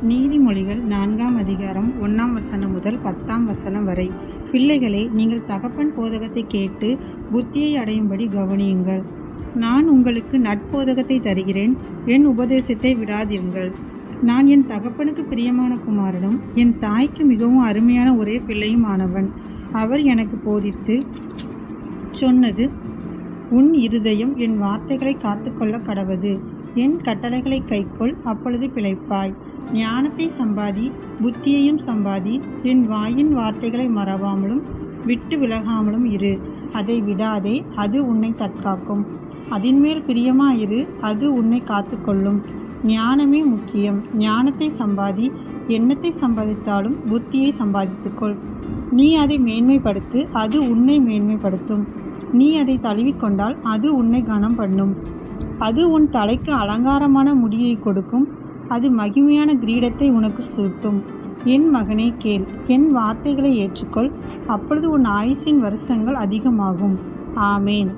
நீதிமொழிகள் 4ஆம் அதிகாரம் 1ஆம் வசனம் முதல் 10ஆம் வசனம் வரை. பிள்ளைகளே, நீங்கள் தகப்பன் போதகத்தை கேட்டு புத்தியை அடையும்படி கவனியுங்கள். நான் உங்களுக்கு நற்போதகத்தை தருகிறேன், என் உபதேசத்தை விடாதிருங்கள். நான் என் தகப்பனுக்கு பிரியமான குமாரனும் என் தாய்க்கு மிகவும் அருமையான ஒரே பிள்ளையும் ஆனவன். அவர் எனக்கு போதித்து சொன்னது, உன் இருதயம் என் வார்த்தைகளை காத்துக்கொள்ள கடவது. என் கட்டளைகளை கைக்கொள், அப்பொழுது பிழைப்பாய். ஞானத்தை சம்பாதி, புத்தியையும் சம்பாதி. என் வாயின் வார்த்தைகளை மறவாமலும் விட்டு விலகாமலும் இரு. அதை விடாதே, அது உன்னை தற்காக்கும். அதின்மேல் பிரியமாயிரு, அது உன்னை காத்துக்கொள்ளும். ஞானமே முக்கியம். ஞானத்தை சம்பாதி. எண்ணத்தை சம்பாதித்தாலும் புத்தியை சம்பாதித்துக்கொள். நீ அதை மேன்மைப்படுத்து, அது உன்னை மேன்மைப்படுத்தும். நீ அதை தழுவிக்கொண்டால் அது உன்னை கனம் பண்ணும். அது உன் தலைக்கு அலங்காரமான முடியை கொடுக்கும். அது மகிமையான கிரீடத்தை உனக்கு சூட்டும். என் மகனே கேள், என் வார்த்தைகளை ஏற்றுக்கொள், அப்பொழுது உன் ஆயுசின் வருஷங்கள் அதிகமாகும். ஆமேன்.